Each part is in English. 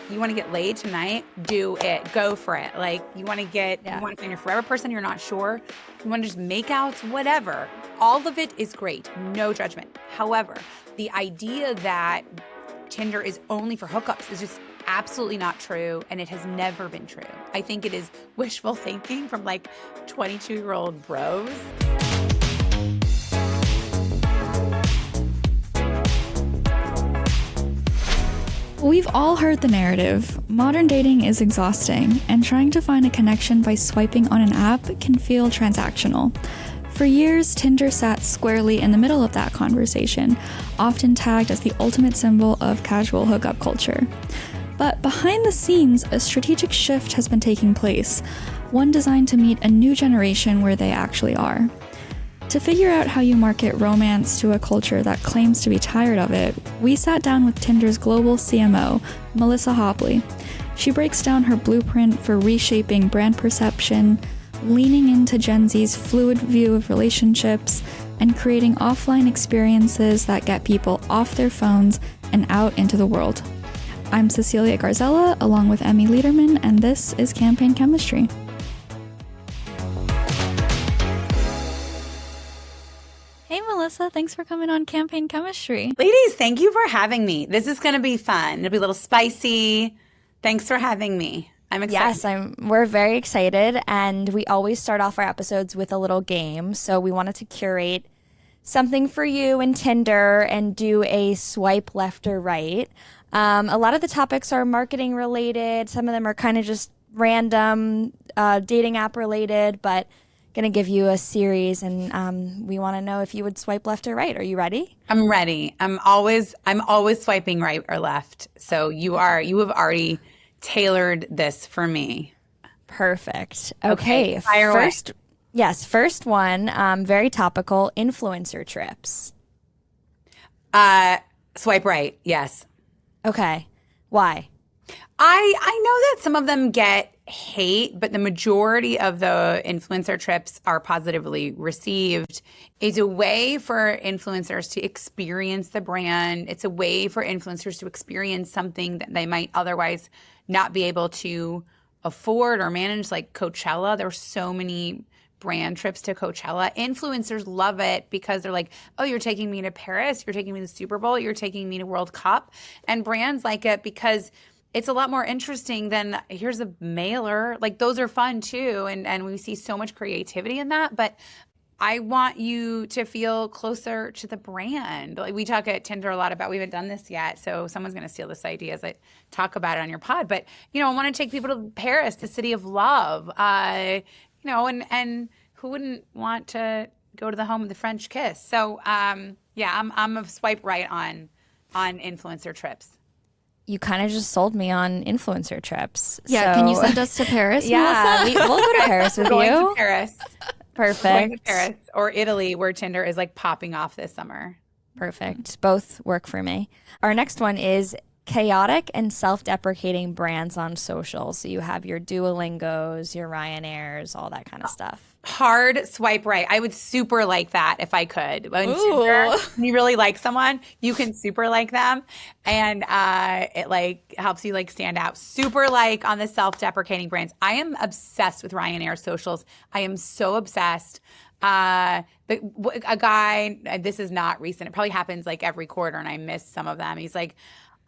you want to get laid tonight, do it. Go for it. Like, you want to find your forever person, you're not sure. You want to just make outs, whatever. All of it is great. No judgment. However, the idea that Tinder is only for hookups is just absolutely not true, and it has never been true. I think it is wishful thinking from like 22-year-old bros. We've all heard the narrative. Modern dating is exhausting, and trying to find a connection by swiping on an app can feel transactional. For years, Tinder sat squarely in the middle of that conversation, often tagged as the ultimate symbol of casual hookup culture. But behind the scenes, a strategic shift has been taking place, one designed to meet a new generation where they actually are. To figure out how you market romance to a culture that claims to be tired of it, we sat down with Tinder's global CMO, Melissa Hobley. She breaks down her blueprint for reshaping brand perception, leaning into Gen Z's fluid view of relationships, and creating offline experiences that get people off their phones and out into the world. I'm Cecilia Garzella, along with Emmy Lederman, and this is Campaign Chemistry. Hey, Melissa, thanks for coming on Campaign Chemistry. Ladies, thank you for having me. This is going to be fun. It'll be a little spicy. Thanks for having me. I'm excited. Yes, we're very excited, and we always start off our episodes with a little game. So we wanted to curate something for you in Tinder and do a swipe left or right. A lot of the topics are marketing related. Some of them are kind of just random dating app related, but going to give you a series, and we want to know if you would swipe left or right. Are you ready? I'm ready. I'm always swiping right or left. So you have already tailored this for me. Perfect. Okay. Fire first, away. Yes. First one, very topical, influencer trips. Swipe right. Yes. Okay. Why? I know that some of them get hate, but the majority of the influencer trips are positively received. It's a way for influencers to experience the brand. It's a way for influencers to experience something that they might otherwise not be able to afford or manage, like Coachella. There were so many brand trips to Coachella. Influencers love it because they're like, oh, you're taking me to Paris, you're taking me to the Super Bowl, you're taking me to World Cup. And brands like it because it's a lot more interesting than here's a mailer. Like, those are fun too. And we see so much creativity in that. But I want you to feel closer to the brand. Like, we talk at Tinder a lot about, we haven't done this yet, so someone's going to steal this idea as I talk about it on your pod. But, I want to take people to Paris, the city of love. And who wouldn't want to go to the home of the French kiss? So, I'm a swipe right on influencer trips. You kind of just sold me on influencer trips. Yeah, so. Can you send us to Paris, Yeah, we'll go to Paris with Going you. to Paris. Perfect. Going to Paris or Italy, where Tinder is like popping off this summer. Perfect. Both work for me. Our next one is chaotic and self-deprecating brands on social. So you have your Duolingos, your Ryanairs, all that kind of stuff. Hard swipe right. I would super like that if I could. When Tinder, you really like someone, you can super like them, and it like helps you like stand out. Super like on the self-deprecating brands. I am obsessed with Ryanair socials. I am so obsessed. But a guy, this is not recent. It probably happens like every quarter, and I miss some of them. He's like,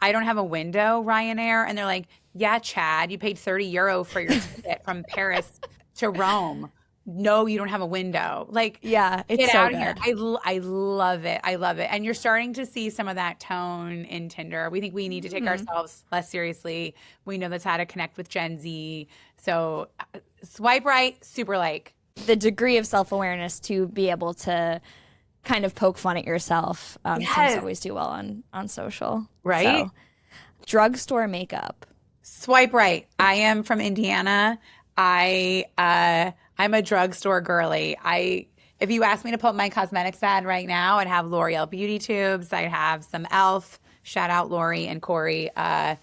I don't have a window, Ryanair, and they're like, yeah, Chad, you paid €30 for your ticket from Paris to Rome. No, you don't have a window. Like, yeah, it's get so out good. of here. I love it. I love it. And you're starting to see some of that tone in Tinder. We think we need to take ourselves less seriously. We know that's how to connect with Gen Z. So swipe right, super like. The degree of self-awareness to be able to kind of poke fun at yourself seems to always do well on social. Right? So, drugstore makeup. Swipe right. I am from Indiana. I'm a drugstore girly. If you asked me to put my cosmetics bag right now, I'd have L'Oreal beauty tubes. I'd have some e.l.f. Shout out Lori and Corey. Hard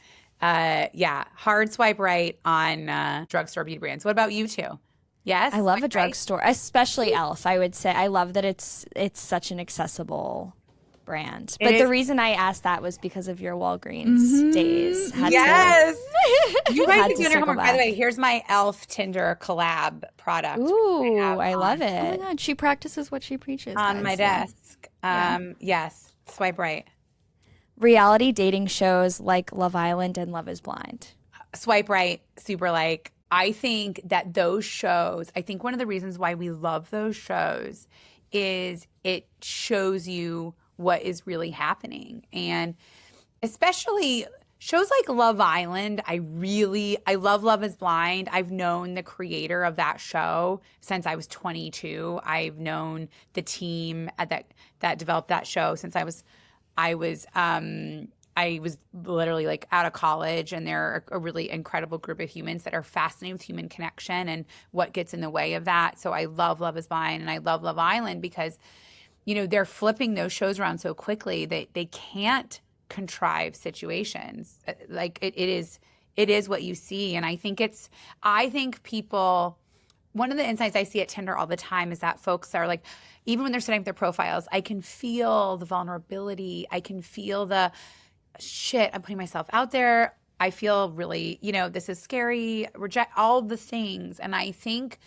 swipe right on drugstore beauty brands. What about you two? Yes? I love a drugstore, especially e.l.f. I would say I love that it's such an accessible brand. But the reason I asked that was because of your Walgreens days. Yes. You guys Had can to do your circle homework. By the back. way, here's my Elf Tinder collab product Ooh, I love Oh my it. God, she practices what she preaches, on guys. my Yeah. desk. Yeah. Yes, swipe right. Reality dating shows like Love Island and Love is Blind. Swipe right, super like. I think that those shows, I think one of the reasons why we love those shows is it shows you what is really happening. And especially shows like Love Island, I love Love is Blind. I've known the creator of that show since I was 22. I've known the team that developed that show since I was literally like out of college, and they're a really incredible group of humans that are fascinated with human connection and what gets in the way of that. So I love Love is Blind and I love Love Island because, they're flipping those shows around so quickly that they can't contrive situations. Like it is what you see. And I think people, one of the insights I see at Tinder all the time is that folks are like, even when they're setting up their profiles, I can feel the vulnerability. I can feel the shit, I'm putting myself out there. I feel really, this is scary, reject all the things. And I think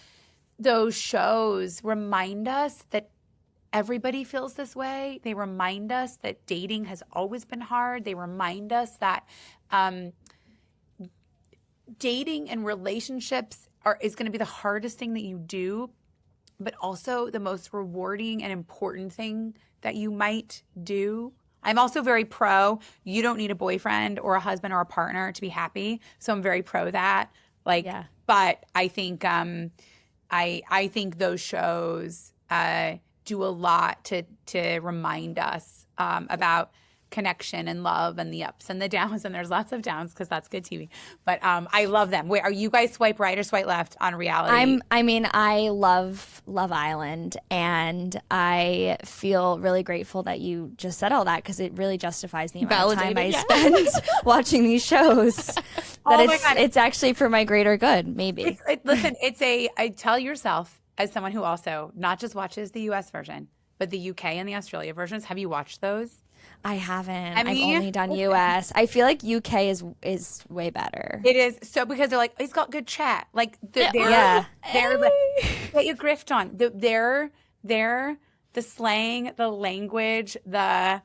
those shows remind us that everybody feels this way. They remind us that dating has always been hard. They remind us that dating and relationships is going to be the hardest thing that you do, but also the most rewarding and important thing that you might do. I'm also very pro, you don't need a boyfriend or a husband or a partner to be happy. So I'm very pro that. But I think I think those shows do a lot to remind us about connection and love and the ups and the downs. And there's lots of downs because that's good TV. But I love them. Wait, are you guys swipe right or swipe left on reality? I love Love Island, and I feel really grateful that you just said all that because it really justifies the amount of time I spend watching these shows. It's actually for my greater good, maybe. Listen, I tell yourself, as someone who also not just watches the US version, but the UK and the Australia versions, have you watched those? I haven't. I've only done US. I feel like UK is way better. It is. So because they're like, he's got good chat. Like they're like, get your grift on. They're the slang, the language, that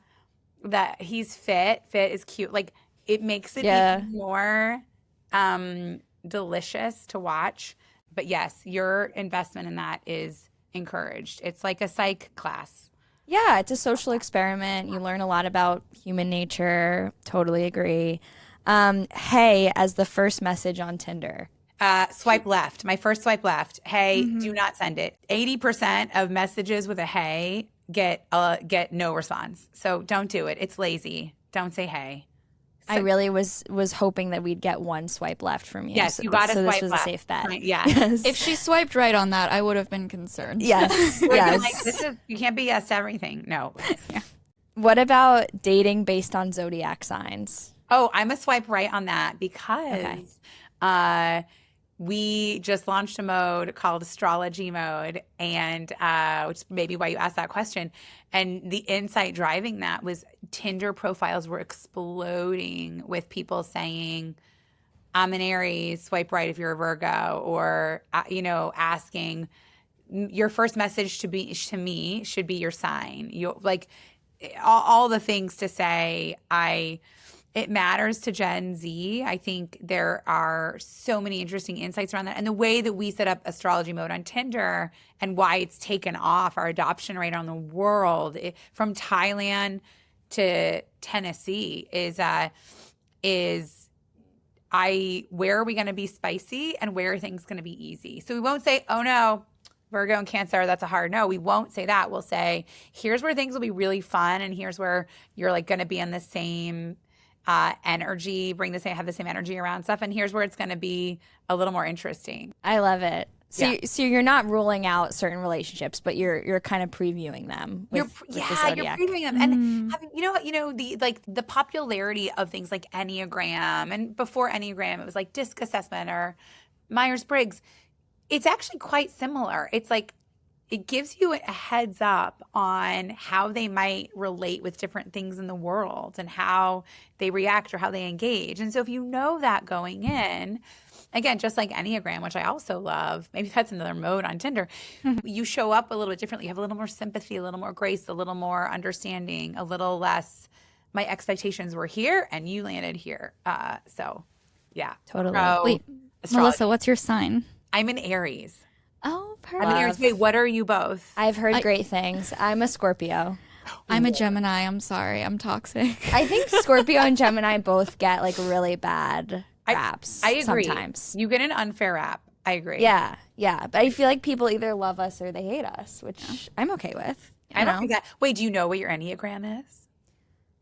he's fit is cute. Like it makes it even more delicious to watch. But yes, your investment in that is encouraged. It's like a psych class. Yeah, it's a social experiment. You learn a lot about human nature. Totally agree. Hey, as the first message on Tinder. Swipe left. My first swipe left. Hey, do not send it. 80% of messages with a hey get no response. So don't do it. It's lazy. Don't say hey. I really was hoping that we'd get one swipe left from you. Yes, you got to swipe left. So this was a safe bet. Yeah. Yes. If she swiped right on that, I would have been concerned. Yes. Like, you can't be yes to everything. No. Yeah. What about dating based on zodiac signs? Oh, I'm a swipe right on that because we just launched a mode called astrology mode, and which is maybe why you asked that question. And the insight driving that was Tinder profiles were exploding with people saying, I'm an Aries, swipe right if you're a Virgo, or, asking your first message to me should be your sign. All the things to say, it matters to Gen Z. I think there are so many interesting insights around that. And the way that we set up astrology mode on Tinder and why it's taken off, our adoption rate around the world, from Thailand to Tennessee, where are we going to be spicy and where are things going to be easy? So we won't say, oh no, Virgo and Cancer, that's a hard no. We won't say that. We'll say, here's where things will be really fun, and here's where you're like going to be in the same energy, have the same energy around stuff, and here's where it's going to be a little more interesting. I love it. So you're not ruling out certain relationships, but you're kind of previewing them. You're previewing them, and having the popularity of things like Enneagram, and before Enneagram, it was like DISC assessment or Myers-Briggs. It's actually quite similar. It's like it gives you a heads up on how they might relate with different things in the world and how they react or how they engage. And so if you know that going in, again, just like Enneagram, which I also love, maybe that's another mode on Tinder, you show up a little bit differently. You have a little more sympathy, a little more grace, a little more understanding, a little less, my expectations were here and you landed here. So yeah. Totally. Wait, Astrology. Melissa, what's your sign? I'm an Aries. Oh, I'm an Aries. Wait, what are you both? I've heard great things. I'm a Scorpio. I'm a Gemini. I'm sorry. I'm toxic. I think Scorpio and Gemini both get like really bad raps. I agree. Sometimes. You get an unfair rap. I agree. Yeah. But I feel like people either love us or they hate us, which I'm okay with. I don't think that. Wait, do you know what your Enneagram is?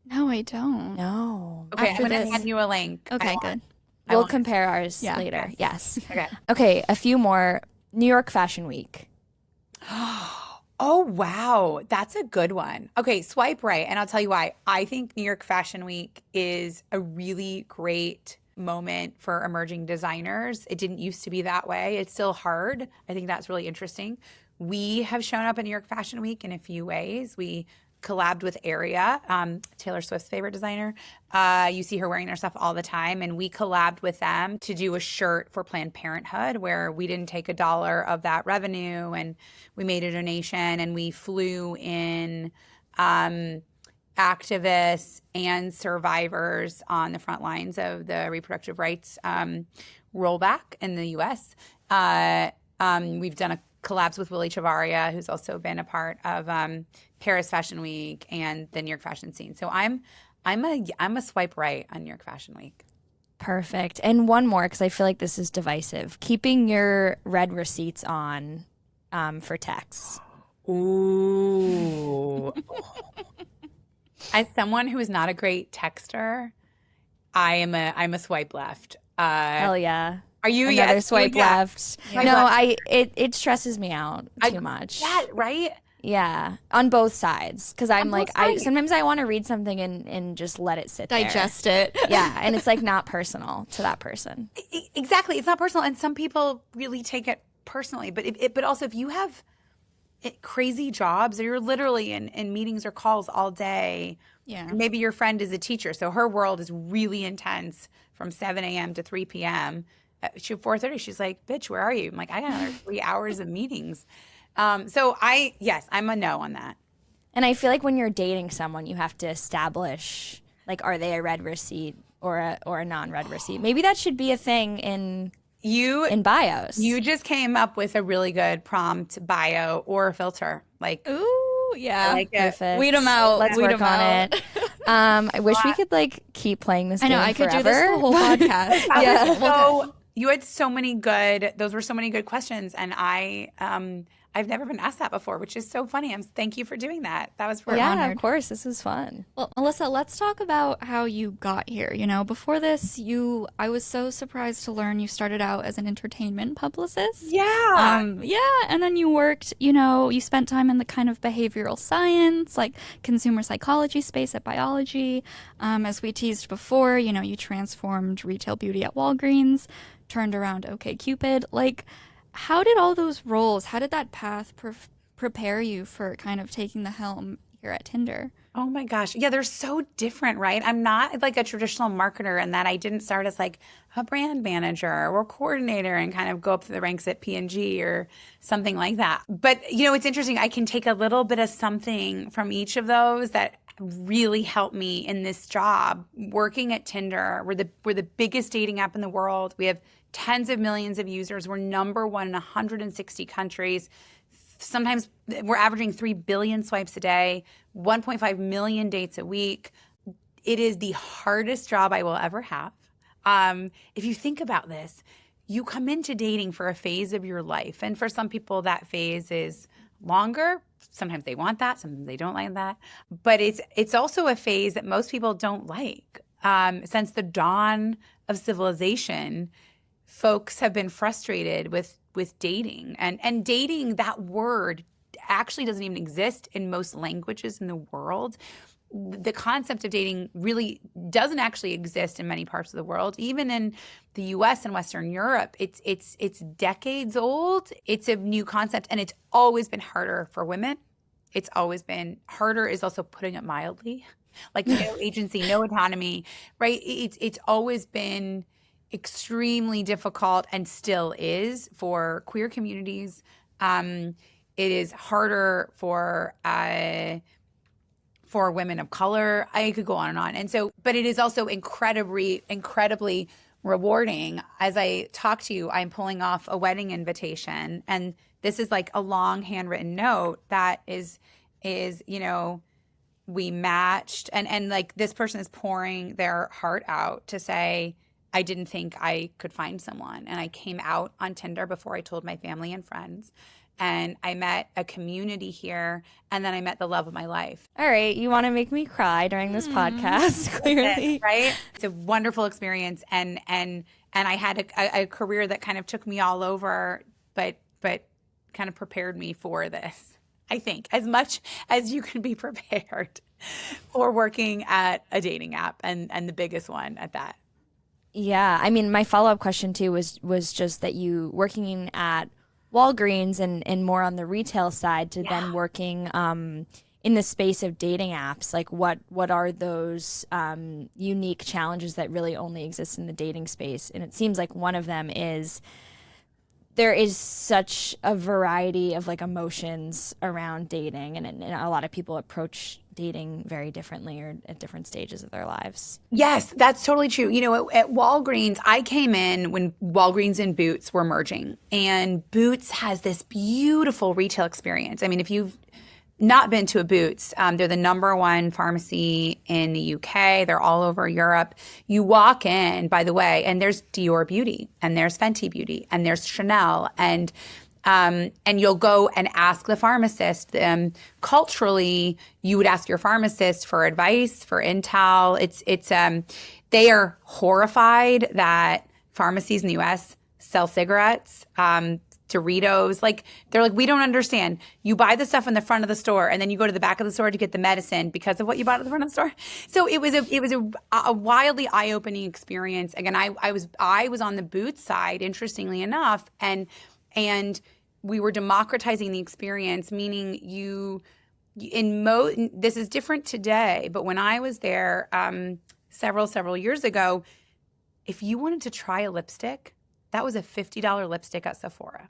No, I don't. No. Okay, After I'm going to this. send you a link. Okay, good. We'll compare ours Yeah. later. Okay. Yes. Okay. Okay, a few more. New York Fashion Week. Oh, wow. That's a good one. Okay, swipe right. And I'll tell you why. I think New York Fashion Week is a really great moment for emerging designers. It didn't used to be that way. It's still hard. I think that's really interesting. We have shown up at New York Fashion Week in a few ways. We collabed with Area, Taylor Swift's favorite designer. You see her wearing their stuff all the time. And we collabed with them to do a shirt for Planned Parenthood where we didn't take $1 of that revenue and we made a donation and we flew in activists and survivors on the front lines of the reproductive rights rollback in the U.S. We've done a collabs with Willie Chavaria, who's also been a part of Paris Fashion Week and the New York fashion scene. So I'm a swipe right on New York Fashion Week. Perfect. And one more, because I feel like this is divisive. Keeping your red receipts on for texts. Ooh. As someone who is not a great texter, I'm a swipe left. Hell yeah. Are you Another yes, swipe yeah. left? Swipe No, left. it stresses me out too much. Yeah, right? Yeah, on both sides. Because I'm On like, both sides. sometimes I want to read something and just let it sit there. Digest it. Yeah, and it's like not personal to that person. Exactly. It's not personal. And some people really take it personally. But also if you have crazy jobs or you're literally in meetings or calls all day, Yeah. maybe your friend is a teacher, so her world is really intense from 7 a.m. to 3 p.m. At 4:30, she's like, bitch, where are you? I'm like, I got another 3 hours of meetings. So I'm a no on that. And I feel like when you're dating someone, you have to establish, like, are they a red receipt or a non-red receipt? Maybe that should be a thing in bios. You just came up with a really good prompt bio or filter. Like, Ooh, yeah. I like it. Perfect. Weed 'em out. Let's Weed work 'em on out. it. I wish we could like keep playing this I game know. I could do forever. this the whole podcast. Yeah. So you had those were so many good questions. And I've never been asked that before, which is so funny. Thank you for doing that. That was Yeah, honored. of course. This was fun. Well, Melissa, let's talk about how you got here. You know, before this, I was so surprised to learn you started out as an entertainment publicist. Yeah. And then you worked, you spent time in the kind of behavioral science, like consumer psychology space at biology. As we teased before, you transformed retail beauty at Walgreens, turned around OkCupid. Like, how did all those roles, how did that path prepare you for kind of taking the helm here at Tinder? Oh my gosh. Yeah, they're so different, right? I'm not like a traditional marketer in that I didn't start as like a brand manager or coordinator and kind of go up through the ranks at P&G or something like that. But, it's interesting. I can take a little bit of something from each of those that really helped me in this job. Working at Tinder, we're the biggest dating app in the world. We have tens of millions of users. We're number one in 160 countries. Sometimes we're averaging 3 billion swipes a day, 1.5 million dates a week. It is the hardest job I will ever have. If you think about this, you come into dating for a phase of your life. And for some people, that phase is longer. Sometimes they want that. Sometimes they don't like that. But it's also a phase that most people don't like. Since the dawn of civilization, folks have been frustrated with dating. And dating, that word actually doesn't even exist in most languages in the world. the concept of dating really doesn't actually exist in many parts of the world. Even in the US and Western Europe, it's decades old. It's a new concept, and it's always been harder for women. It's always been harder, is also putting it mildly. Like no agency, no autonomy, right? It's always been extremely difficult, and still is, for queer communities. It is harder for women of color. I could go on and on. And so, but it is also incredibly rewarding. As I talk to you, I'm pulling off a wedding invitation, and this is like a long handwritten note that is, we matched, and like this person is pouring their heart out to say, I didn't think I could find someone. And I came out on Tinder before I told my family and friends. And I met a community here, and then I met the love of my life. All right, you want to make me cry during this podcast, clearly. Right? It's a wonderful experience, and I had a career that kind of took me all over, but kind of prepared me for this. I think as much as you can be prepared for working at a dating app, and the biggest one at that. Yeah, I mean, my follow-up question too was just that you working at Walgreens and more on the retail side to then working in the space of dating apps. Like what are those unique challenges that really only exist in the dating space? And it seems like one of them is there is such a variety of like emotions around dating, and a lot of people approach dating very differently or at different stages of their lives. Yes, that's totally true. At Walgreens, I came in when Walgreens and Boots were merging, and Boots has this beautiful retail experience. I mean, if you've not been to a Boots, they're the #1 pharmacy in the UK. They're all over Europe. You walk in, by the way, and there's Dior Beauty, and there's Fenty Beauty, and there's Chanel, and you'll go and ask the pharmacist. Culturally, you would ask your pharmacist for advice, for intel. They are horrified that pharmacies in the U.S. sell cigarettes, Doritos. Like, they're like, we don't understand. You buy the stuff in the front of the store, and then you go to the back of the store to get the medicine because of what you bought at the front of the store. So it was a wildly eye-opening experience. Again, I was on the Boots side, interestingly enough, and we were democratizing the experience, meaning this is different today, but when I was there several years ago, if you wanted to try a lipstick, that was a $50 lipstick at Sephora.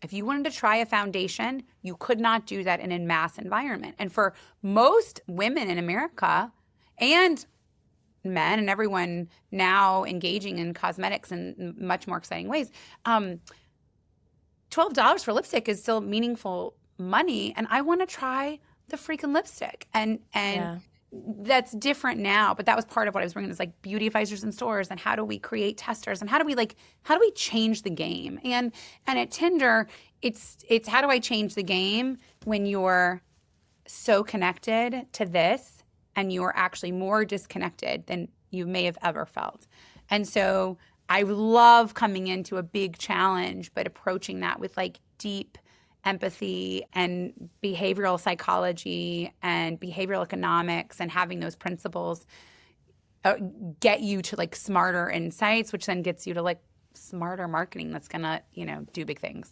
If you wanted to try a foundation, you could not do that in a mass environment. And for most women in America, and men and everyone now engaging in cosmetics in much more exciting ways, $12 for lipstick is still meaningful money, and I want to try the freaking lipstick. And that's different now, but that was part of what I was bringing, is like beauty advisors in stores, and how do we create testers, and how do we change the game? And at Tinder, it's how do I change the game when you're so connected to this, and you're actually more disconnected than you may have ever felt. And so I love coming into a big challenge, but approaching that with like deep empathy and behavioral psychology and behavioral economics, and having those principles get you to like smarter insights, which then gets you to like smarter marketing that's gonna, do big things.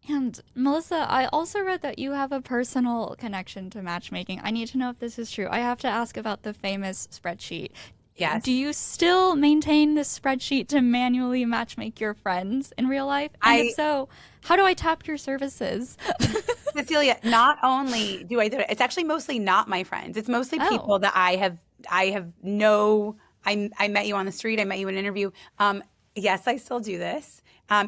And Melissa, I also read that you have a personal connection to matchmaking. I need to know if this is true. I have to ask about the famous spreadsheet. Yes. Do you still maintain this spreadsheet to manually matchmake your friends in real life? And if so, how do I tap your services? Cecilia, not only do I do it, it's actually mostly not my friends. It's mostly people that I met you on the street. I met you in an interview. Yes, I still do this.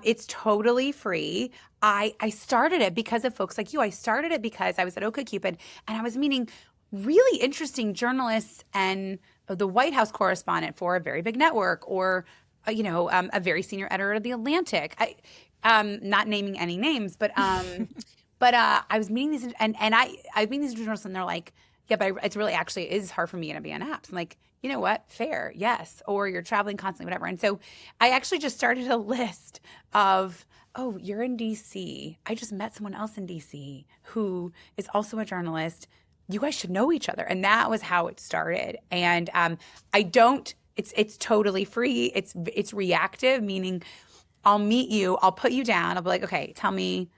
It's totally free. I started it because of folks like you. I started it because I was at OkCupid, and I was meeting really interesting journalists and the White House correspondent for a very big network, or a very senior editor of The Atlantic. Not naming any names, but I was meeting these, and I meeting these journalists, and they're like, yeah, but it's really actually is hard for me to be on apps. I'm like, you know what? Fair, yes. Or you're traveling constantly, whatever. And so I actually just started a list of, oh, you're in DC. I just met someone else in DC who is also a journalist. you guys should know each other. And that was how it started. And it's totally free. It's reactive, meaning I'll meet you, I'll put you down, I'll be like, okay, tell me,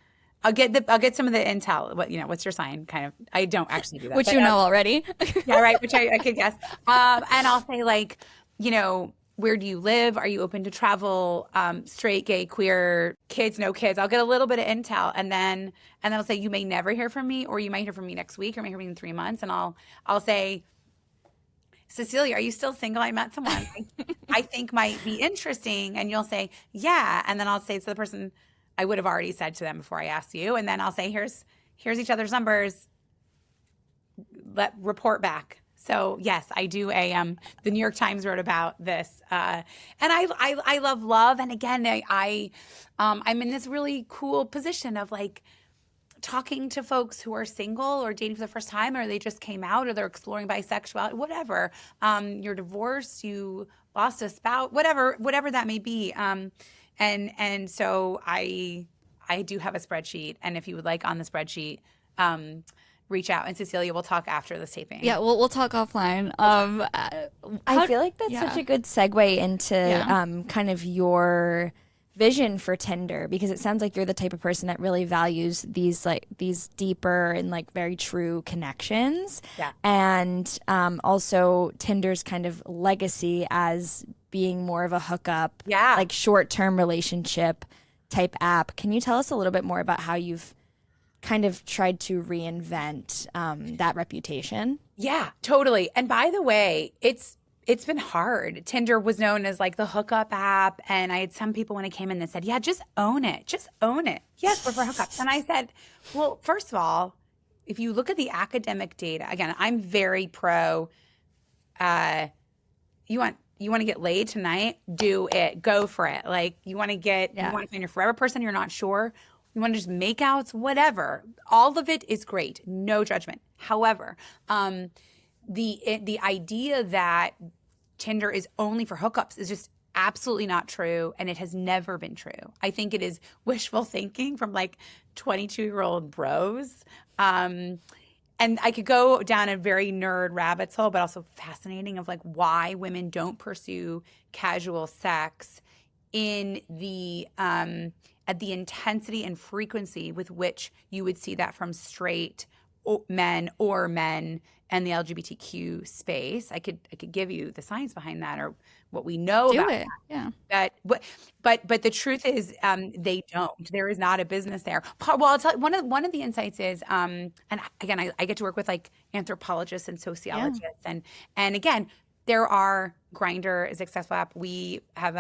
I'll get some of the intel. What's your sign? Kind of. I don't actually do that. Which you know already. Yeah, right. Which I could guess. And I'll say like, where do you live? Are you open to travel? Straight, gay, queer, kids, no kids. I'll get a little bit of intel, and then I'll say you may never hear from me, or you might hear from me next week, or may hear from me in 3 months, and I'll say, Cecilia, are you still single? I met someone I think might be interesting, and you'll say yeah, and then I'll say to the person, I would have already said to them before I asked you, and then I'll say here's each other's numbers. Report back. So yes, I do the New York Times wrote about this, and I love love, and again, I'm in this really cool position of like talking to folks who are single or dating for the first time, or they just came out, or they're exploring bisexuality, whatever. You're divorced, you lost a spouse, whatever that may be. And so I do have a spreadsheet, and if you would like on the spreadsheet, reach out, and Cecilia, we'll talk after this taping. Yeah, we'll talk offline. I feel like that's such a good segue into kind of your vision for Tinder, because it sounds like you're the type of person that really values these deeper and like very true connections. Yeah. And also Tinder's kind of legacy as being more of a hookup, like short-term relationship type app. Can you tell us a little bit more about how you've kind of tried to reinvent that reputation? Yeah, totally. And by the way, it's been hard. Tinder was known as like the hookup app. And I had some people when I came in that said, yeah, just own it. Just own it. Yes, we're for hookups. And I said, well, first of all, if you look at the academic data, again, I'm very pro, you want to get laid tonight? Do it. Go for it. Like you want to find your forever person, you're not sure. You want to just make outs, whatever. All of it is great. No judgment. However, the idea that Tinder is only for hookups is just absolutely not true, and it has never been true. I think it is wishful thinking from like 22-year-old bros. And I could go down a very nerd rabbit hole, but also fascinating of like why women don't pursue casual sex in the at the intensity and frequency with which you would see that from straight men or men and the LGBTQ space. I could give you the science behind that, or what we know about it. Yeah. But the truth is, they don't. There is not a business there. Well, I'll tell you, one of the insights is, and again, I get to work with like anthropologists and sociologists, and again, there are Grindr is a successful app. We have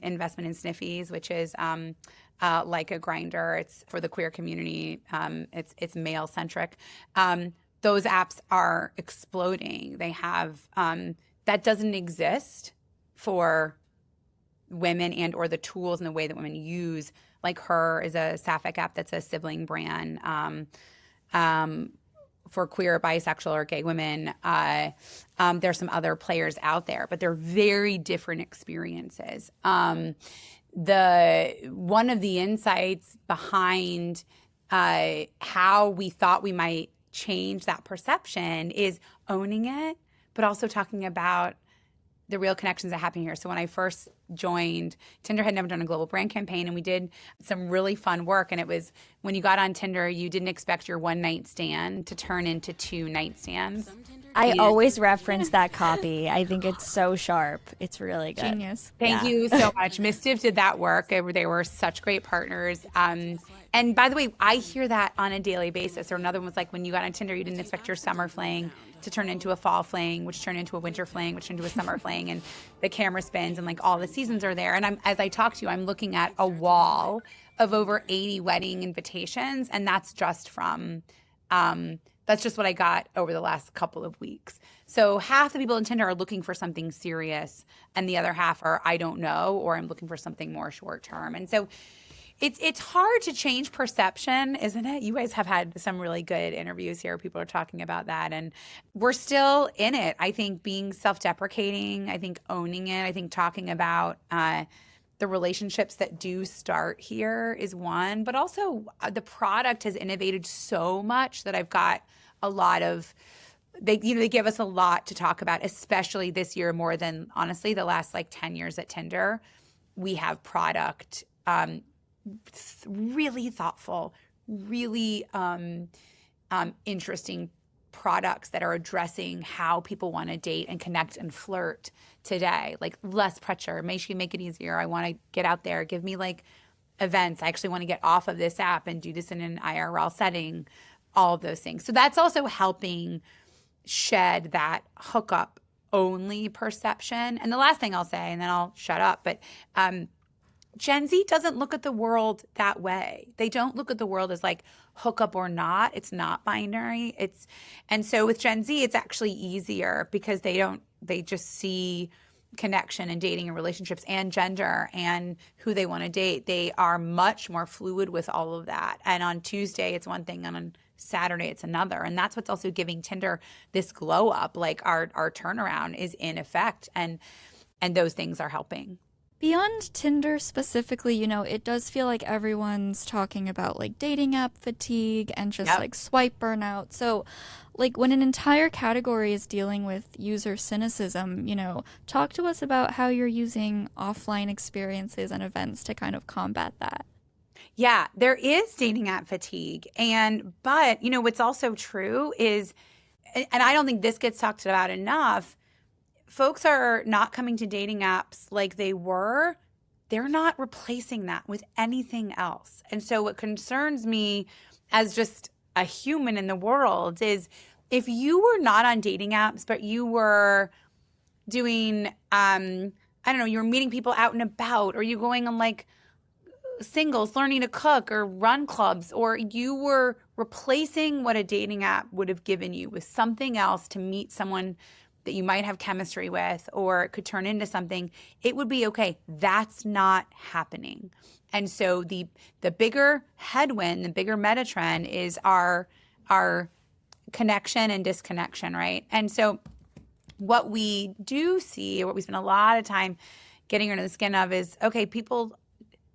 investment in Sniffies, which is like a Grindr. It's for the queer community. It's male centric. Those apps are exploding. They have that doesn't exist for women, and or the tools and the way that women use. Like Her is a sapphic app that's a sibling brand for queer, bisexual, or gay women. There's some other players out there, but they're very different experiences. One of the insights behind how we thought we might change that perception is owning it, but also talking about the real connections that happen here. So when I first joined, Tinder had never done a global brand campaign, and we did some really fun work. And it was when you got on Tinder, you didn't expect your one night stand to turn into 2 nightstands. I always reference that copy. I think it's so sharp. It's really good. Genius. Thank you so much. Mischief did that work. They were such great partners. And by the way, I hear that on a daily basis. Or another one was like, when you got on Tinder, you didn't expect your summer fling to turn into a fall fling, which turned into a winter fling, which turned into a summer fling, and the camera spins, and like all the seasons are there. And as I talk to you, I'm looking at a wall of over 80 wedding invitations, and that's just from that's just what I got over the last couple of weeks. So half the people in Tinder are looking for something serious, and the other half are I don't know, or I'm looking for something more short term. And so it's hard to change perception, isn't it? You guys have had some really good interviews here. People are talking about that, and we're still in it. I think being self-deprecating, I think owning it, I think talking about the relationships that do start here is one, but also the product has innovated so much that I've got a lot of they give us a lot to talk about, especially this year more than honestly the last like 10 years at Tinder. We have product, really thoughtful, really interesting products that are addressing how people want to date and connect and flirt today. Like less pressure, make it easier. I want to get out there. Give me like events. I actually want to get off of this app and do this in an IRL setting, all of those things. So that's also helping shed that hookup only perception. And the last thing I'll say, and then I'll shut up, but Gen Z doesn't look at the world that way. They don't look at the world as like hookup or not. It's not binary. And so with Gen Z, it's actually easier because they just see connection and dating and relationships and gender and who they want to date. They are much more fluid with all of that. And on Tuesday, it's one thing, and on Saturday, it's another. And that's what's also giving Tinder this glow up. Like our turnaround is in effect, and those things are helping. Beyond Tinder specifically, it does feel like everyone's talking about like dating app fatigue and just like swipe burnout. So like when an entire category is dealing with user cynicism, talk to us about how you're using offline experiences and events to kind of combat that. Yeah, there is dating app fatigue. But what's also true is, and I don't think this gets talked about enough, folks are not coming to dating apps like they were. They're not replacing that with anything else. And so what concerns me as just a human in the world is if you were not on dating apps, but you were doing, you were meeting people out and about, or you going on like singles, learning to cook or run clubs, or you were replacing what a dating app would have given you with something else to meet someone that you might have chemistry with, or it could turn into something, it would be okay. That's not happening. And so the bigger headwind, the bigger meta trend is our connection and disconnection, right? And so what we do see, what we spend a lot of time getting under the skin of is, okay, people,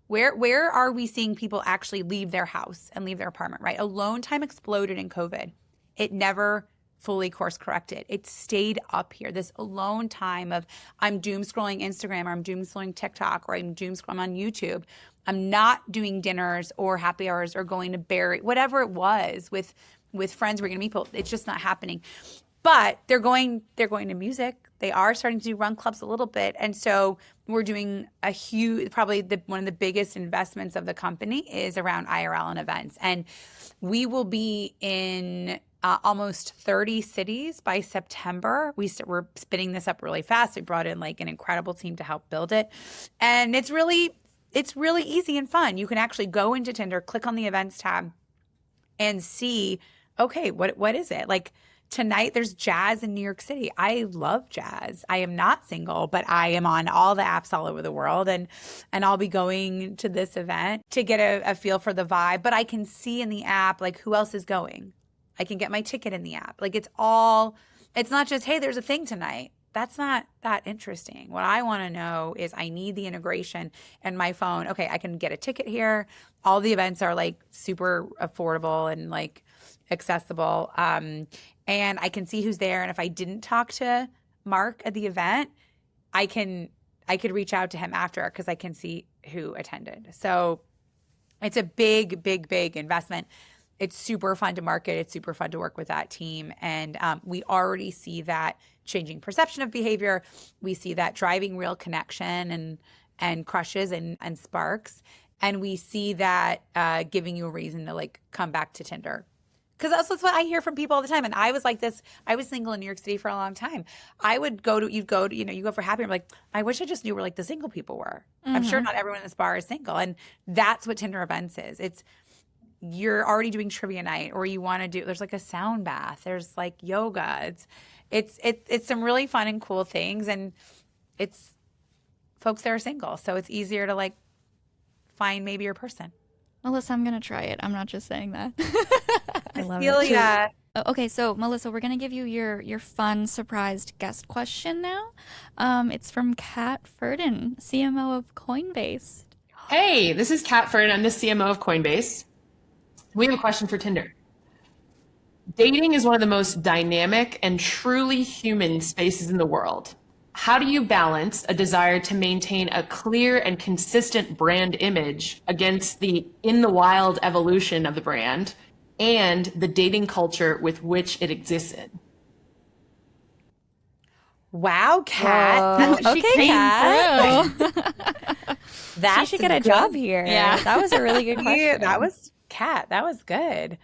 where are we seeing people actually leave their house and leave their apartment, right? Alone time exploded in COVID. It never fully course corrected. It stayed up here. This alone time of I'm doom scrolling Instagram, or I'm doom scrolling TikTok, or I'm doom scrolling on YouTube. I'm not doing dinners or happy hours or going to Barry, whatever it was with friends. We're going to meet people. It's just not happening. But they're going to music. They are starting to do run clubs a little bit. And so we're doing a huge, probably one of the biggest investments of the company is around IRL and events. And we will be in almost 30 cities by September. We're spinning this up really fast. We brought in like an incredible team to help build it. And it's really easy and fun. You can actually go into Tinder, click on the events tab, and see, okay, what is it? Like tonight there's jazz in New York City. I love jazz. I am not single, but I am on all the apps all over the world, and I'll be going to this event to get a feel for the vibe. But I can see in the app like who else is going. I can get my ticket in the app. Like it's not just, hey, there's a thing tonight. That's not that interesting. What I want to know is I need the integration and my phone. Okay, I can get a ticket here. All the events are like super affordable and like accessible. And I can see who's there. And if I didn't talk to Mark at the event, I could reach out to him after because I can see who attended. So it's a big, big, big investment. It's super fun to market. It's super fun to work with that team. And we already see that changing perception of behavior. We see that driving real connection and crushes and sparks. And we see that giving you a reason to like come back to Tinder. Because that's what I hear from people all the time. And I was like this. I was single in New York City for a long time. You go for happy. I'm like, I wish I just knew where like the single people were. Mm-hmm. I'm sure not everyone in this bar is single. And that's what Tinder events is. You're already doing trivia night, or you want to do, there's like a sound bath, there's like yoga. It's some really fun and cool things. And it's folks that are single. So it's easier to like find maybe your person. Melissa, I'm going to try it. I'm not just saying that. I love it. Yeah. Okay, so Melissa, we're going to give you your fun surprised guest question now. It's from Kat Ferdin, CMO of Coinbase. Hey, this is Kat Ferdin. I'm the CMO of Coinbase. We have a question for Tinder. Dating is one of the most dynamic and truly human spaces in the world. How do you balance a desire to maintain a clear and consistent brand image against the in the wild evolution of the brand and the dating culture with which it exists in? Wow, Kat. Whoa. She Okay, came Kat. through. She That's should get a good. job here. Yeah. That was a really good question. Yeah, that was Kat. That was good.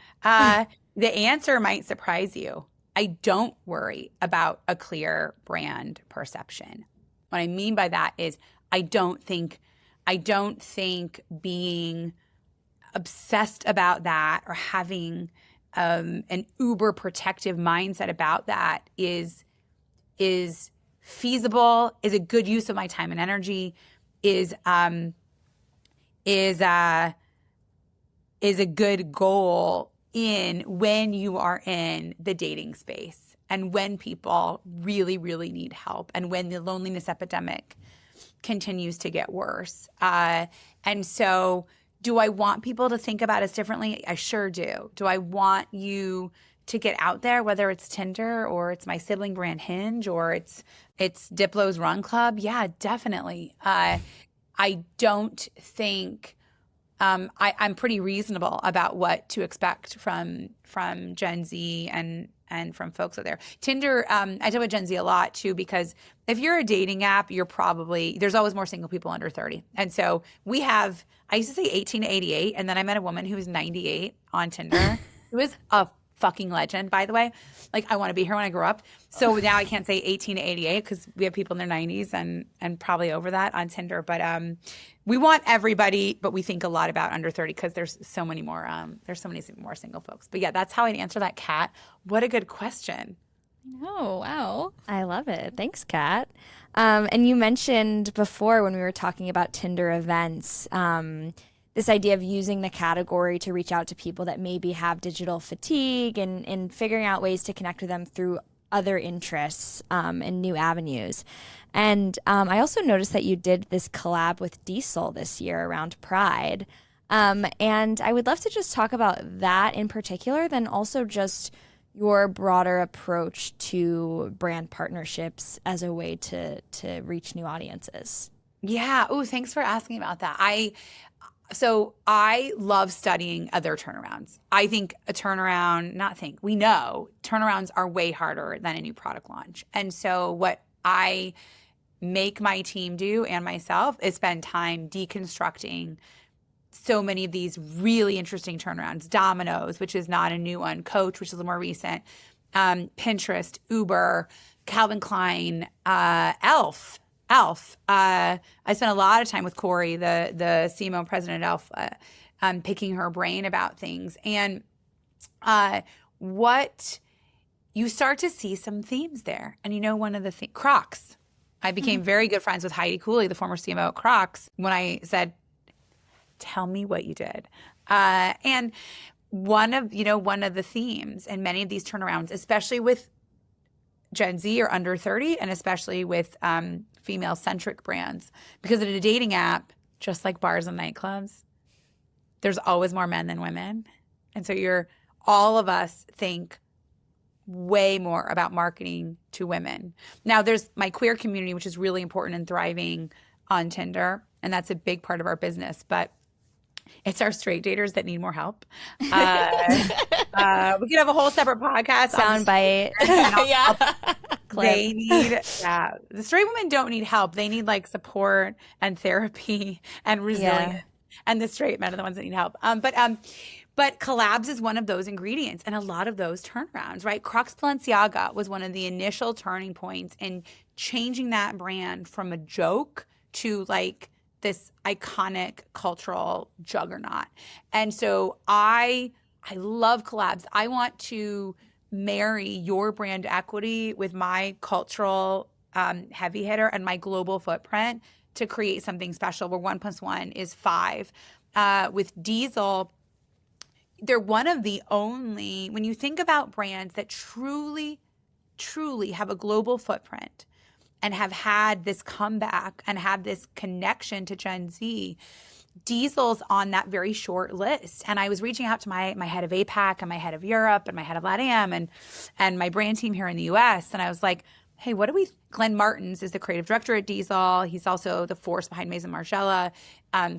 The answer might surprise you. I don't worry about a clear brand perception. What I mean by that is I don't think being obsessed about that or having an uber protective mindset about that is feasible, is a good use of my time and energy, is a good goal in when you are in the dating space and when people really, really need help and when the loneliness epidemic continues to get worse. And so do I want people to think about us differently? I sure do. Do I want you to get out there, whether it's Tinder or it's my sibling brand Hinge or it's Diplo's Run Club? Yeah, definitely. I don't think I'm pretty reasonable about what to expect from Gen Z and from folks out there. Tinder, I talk about Gen Z a lot too, because if you're a dating app, there's always more single people under 30. And so I used to say 18 to 88, and then I met a woman who was 98 on Tinder. It was a fucking legend, by the way. Like, I want to be here when I grow up. So now I can't say 18 to 88 because we have people in their 90s and probably over that on Tinder. But we want everybody, but we think a lot about under 30 because there's so many more single folks. But yeah, that's how I'd answer that, Kat. What a good question. Oh, wow. I love it. Thanks, Kat. And you mentioned before when we were talking about Tinder events, this idea of using the category to reach out to people that maybe have digital fatigue and figuring out ways to connect with them through other interests and new avenues. And I also noticed that you did this collab with Diesel this year around Pride. And I would love to just talk about that in particular, then also just your broader approach to brand partnerships as a way to reach new audiences. Yeah. Oh, thanks for asking about that. So I love studying other turnarounds. I think we know turnarounds are way harder than a new product launch. And so what I make my team do and myself is spend time deconstructing so many of these really interesting turnarounds. Domino's, which is not a new one. Coach, which is a little more recent. Pinterest, Uber, Calvin Klein, Elf. I spent a lot of time with Corey, the CMO president of Elf, picking her brain about things. And what you start to see some themes there. And one of the Crocs. I became very good friends with Heidi Cooley, the former CMO at Crocs, when I said, tell me what you did. And one of the themes in many of these turnarounds, especially with Gen Z or under 30, and especially with female-centric brands. Because in a dating app, just like bars and nightclubs, there's always more men than women. And so all of us think way more about marketing to women. Now, there's my queer community, which is really important and thriving on Tinder, and that's a big part of our business. But it's our straight daters that need more help. We could have a whole separate podcast. Soundbite. Yeah. The straight women don't need help. They need support and therapy and resilience. Yeah. And the straight men are the ones that need help. But collabs is one of those ingredients and a lot of those turnarounds, right? Crocs Balenciaga was one of the initial turning points in changing that brand from a joke to this iconic cultural juggernaut. And so I love collabs. I want to marry your brand equity with my cultural heavy hitter and my global footprint to create something special where 1 + 1 is 5. With Diesel, they're one of the only, when you think about brands that truly, truly have a global footprint and have had this comeback and have this connection to Gen Z, Diesel's on that very short list. And I was reaching out to my head of APAC and my head of Europe and my head of LATAM and my brand team here in the US. And I was like, hey, Glenn Martins is the creative director at Diesel. He's also the force behind Maison Margiela.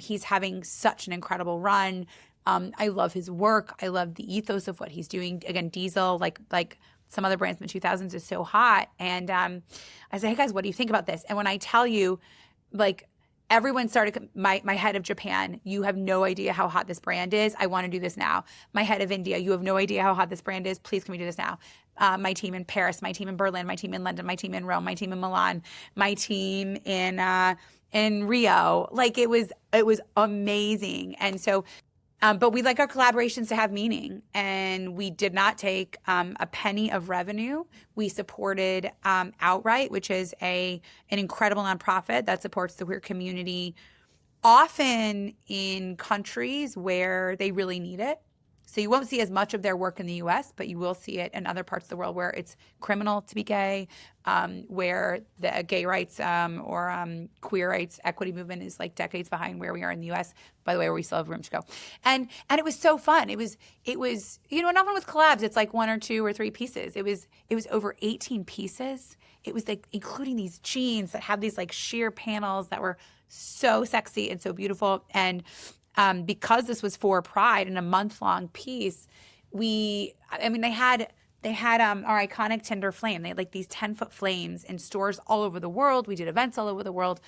He's having such an incredible run. I love his work. I love the ethos of what he's doing. Again, Diesel, like some other brands in the 2000s, is so hot. And I said, hey guys, what do you think about this? And when I tell you, like, everyone started, my head of Japan, you have no idea how hot this brand is. I want to do this now. My head of India, you have no idea how hot this brand is. Please, can we do this now? My team in Paris, my team in Berlin, my team in London, my team in Rome, my team in Milan, my team in Rio. Like, it was amazing. And so, but we like our collaborations to have meaning, and we did not take a penny of revenue. We supported Outright, which is an incredible nonprofit that supports the queer community, often in countries where they really need it. So you won't see as much of their work in the U.S., but you will see it in other parts of the world where it's criminal to be gay, where the gay rights or queer rights equity movement is like decades behind where we are in the U.S., by the way, where we still have room to go. And it was so fun. It was not often with collabs, it's like 1 or 2 or 3 pieces. It was over 18 pieces. It was like including these jeans that have these like sheer panels that were so sexy and so beautiful. And because this was for Pride and a month-long piece, they had our iconic Tinder flame. They had like these 10-foot flames in stores all over the world. We did events all over the world.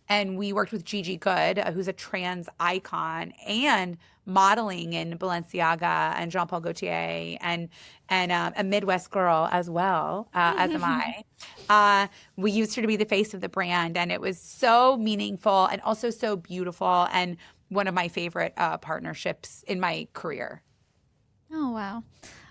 And we worked with Gigi Goode, who's a trans icon, and modeling in Balenciaga and Jean Paul Gaultier, and a Midwest girl as well, as am I. We used her to be the face of the brand, and it was so meaningful and also so beautiful, and one of my favorite partnerships in my career. Oh, wow.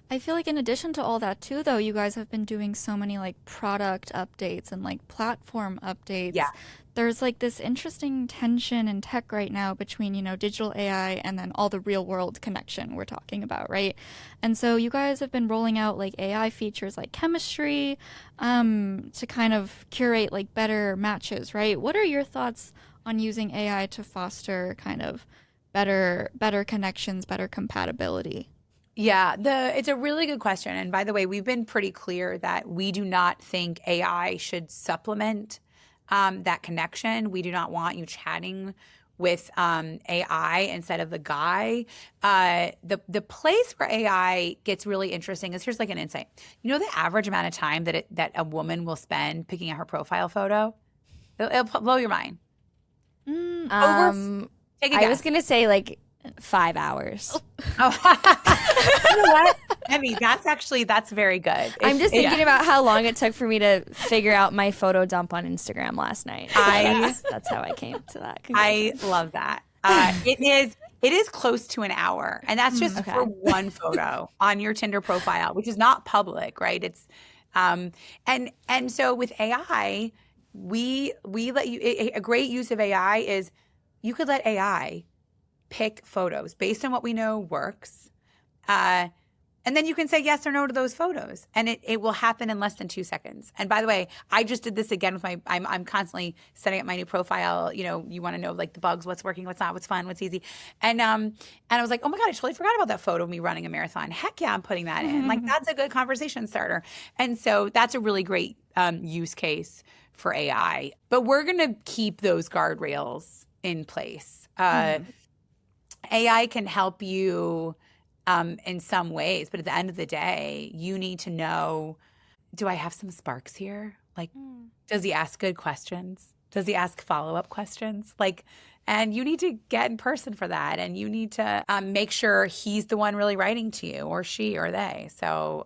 I feel like in addition to all that too, though, you guys have been doing so many like product updates and like platform updates. Yeah. There's like this interesting tension in tech right now between, digital AI and then all the real world connection we're talking about, right? And so you guys have been rolling out like AI features like chemistry to kind of curate like better matches, right? What are your thoughts on using AI to foster kind of better connections, better compatibility? Yeah, it's a really good question. And by the way, we've been pretty clear that we do not think AI should supplement that connection. We do not want you chatting with AI instead of the guy. The place where AI gets really interesting is, here's like an insight. You know the average amount of time that a woman will spend picking out her profile photo? It'll blow your mind. Take a guess. I was gonna say like 5 hours. Oh, you know what? That's very good. I'm just thinking about how long it took for me to figure out my photo dump on Instagram last night. So that's how I came to that conclusion. I love that. It is close to an hour, and that's just for one photo on your Tinder profile, which is not public, right? It's and so with AI, we let you. A great use of AI is you could let AI pick photos based on what we know works. And then you can say yes or no to those photos, and it will happen in less than 2 seconds. And by the way, I just did this again with I'm constantly setting up my new profile. You want to know like the bugs, what's working, what's not, what's fun, what's easy. And I was like, oh my God, I totally forgot about that photo of me running a marathon. Heck yeah, I'm putting that in. Like, that's a good conversation starter. And so that's a really great use case for AI. But we're going to keep those guardrails in place. AI can help you in some ways, but at the end of the day, you need to know, do I have some sparks here? Like, does he ask good questions? Does he ask follow-up questions? Like, and you need to get in person for that, and you need to make sure he's the one really writing to you, or she, or they. So,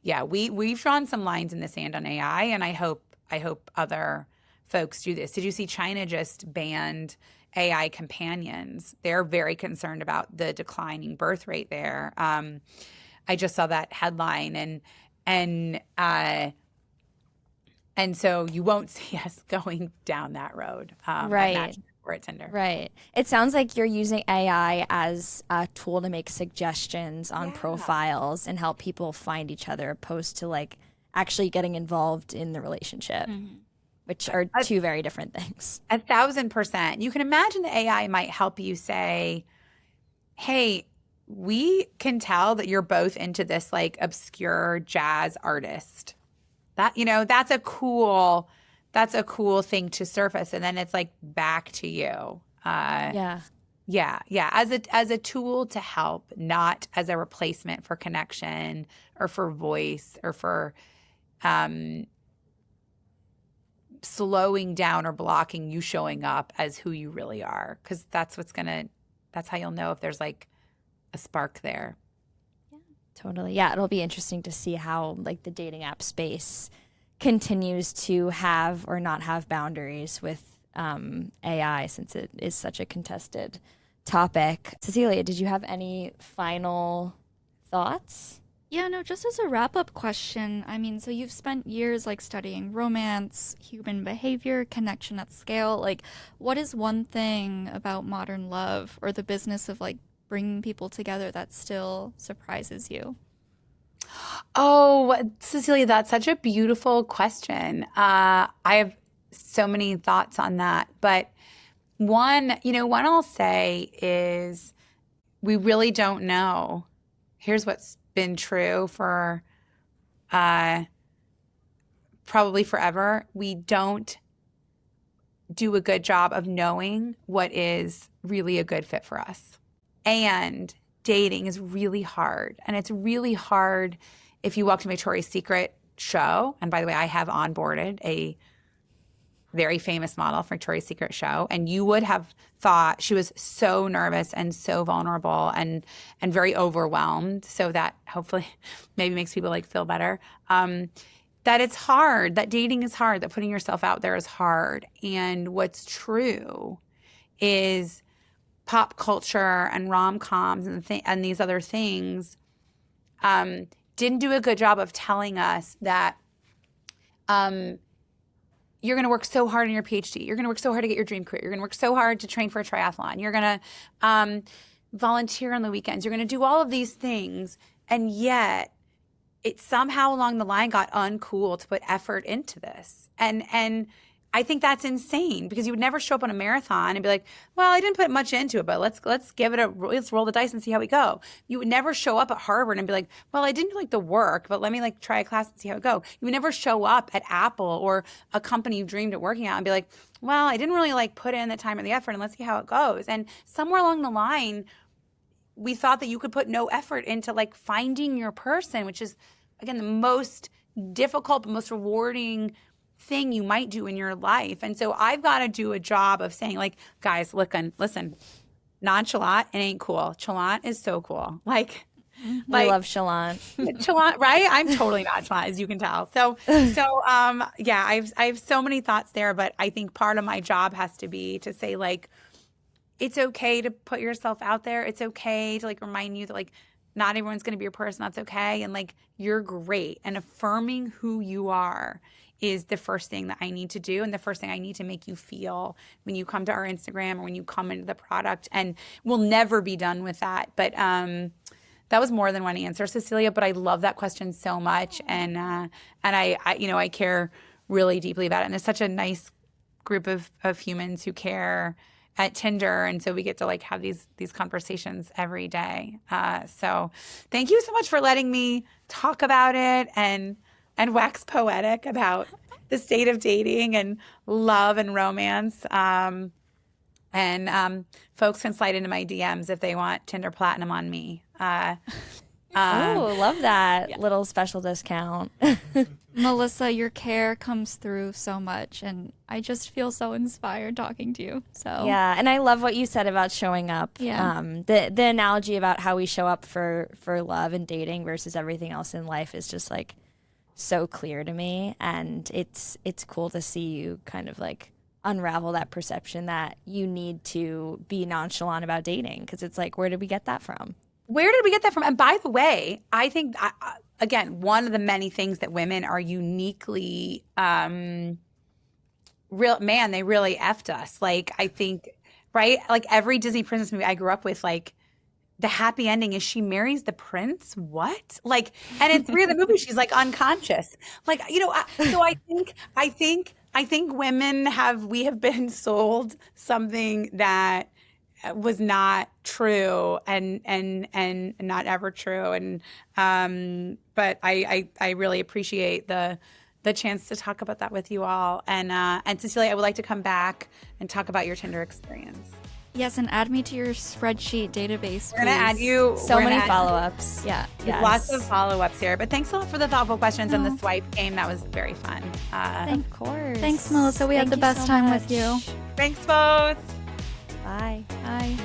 we've drawn some lines in the sand on AI, and I hope other folks do this. Did you see China just banned AI companions? They're very concerned about the declining birth rate there. I just saw that headline, and so you won't see us going down that road. Right. Or at Tinder. Right. It sounds like you're using AI as a tool to make suggestions on profiles and help people find each other, opposed to like actually getting involved in the relationship. which are two very different things. 1,000%. You can imagine the AI might help you say, hey, we can tell that you're both into this like obscure jazz artist. That, that's a cool thing to surface. And then it's like back to you. Yeah. As a tool to help, not as a replacement for connection or for voice or for slowing down or blocking you showing up as who you really are. Because that's how you'll know if there's like a spark there. Yeah, totally. Yeah, it'll be interesting to see how like the dating app space continues to have or not have boundaries with AI, since it is such a contested topic. Cecilia, did you have any final thoughts? Yeah, no, just as a wrap-up question, I mean, so you've spent years like studying romance, human behavior, connection at scale. Like, what is one thing about modern love or the business of like bringing people together that still surprises you? Oh, Cecilia, that's such a beautiful question. I have so many thoughts on that, but one I'll say is we really don't know. Here's what's been true for probably forever. We don't do a good job of knowing what is really a good fit for us. And dating is really hard. And it's really hard if you walk to Victoria's Secret show. And by the way, I have onboarded a very famous model for Victoria's Secret show. And you would have thought she was so nervous and so vulnerable and very overwhelmed. So that hopefully maybe makes people like feel better. That it's hard, that dating is hard, that putting yourself out there is hard. And what's true is pop culture and rom-coms and these other things didn't do a good job of telling us that you're going to work so hard on your PhD. You're going to work so hard to get your dream career. You're going to work so hard to train for a triathlon. You're going to volunteer on the weekends. You're going to do all of these things. And yet it somehow along the line got uncool to put effort into this. And I think that's insane, because you would never show up on a marathon and be like, well, I didn't put much into it, but let's roll the dice and see how we go. You would never show up at Harvard and be like, well, I didn't do like the work, but let me like try a class and see how it go. You would never show up at Apple or a company you dreamed of working at and be like, well, I didn't really like put in the time or the effort, and let's see how it goes. And somewhere along the line, we thought that you could put no effort into like finding your person, which is, again, the most difficult but most rewarding thing you might do in your life. And so I've got to do a job of saying, like, guys, listen, nonchalant, it ain't cool. Chalant is so cool. Like I love chalant. Chalant, right? I'm totally nonchalant, as you can tell. So yeah, I have so many thoughts there, but I think part of my job has to be to say, like, it's okay to put yourself out there. It's okay to like remind you that like not everyone's going to be your person. That's okay. And like, you're great. And affirming who you are is the first thing that I need to do, and the first thing I need to make you feel when you come to our Instagram or when you come into the product. And we'll never be done with that. But that was more than one answer, Cecilia, but I love that question so much. And I care really deeply about it. And there's such a nice group of humans who care at Tinder. And so we get to like have these conversations every day. So thank you so much for letting me talk about it and wax poetic about the state of dating and love and romance. And folks can slide into my DMs if they want Tinder Platinum on me. Love that little special discount. Melissa, your care comes through so much, and I just feel so inspired talking to you. So yeah, and I love what you said about showing up. Yeah. The analogy about how we show up for love and dating versus everything else in life is just like so clear to me, and it's cool to see you kind of like unravel that perception that you need to be nonchalant about dating, because it's like, where did we get that from? Where did we get that from? And by the way, I think, again, one of the many things that women are uniquely, they really effed us. Like, I think, right? Like every Disney princess movie I grew up with, like, the happy ending is she marries the prince. What? Like, and in 3 of the movies, she's like unconscious. Like, so I think I think we have been sold something that was not true and not ever true. And but I really appreciate the chance to talk about that with you all. And Cecilia, I would like to come back and talk about your Tinder experience. Yes, and add me to your spreadsheet database. We're gonna add you. So many follow-ups. Yeah. Yes. Lots of follow-ups here. But thanks a lot for the thoughtful questions and the swipe game. That was very fun. Of course. Thanks, Melissa. We had the best time with you. Thanks both. Bye. Bye.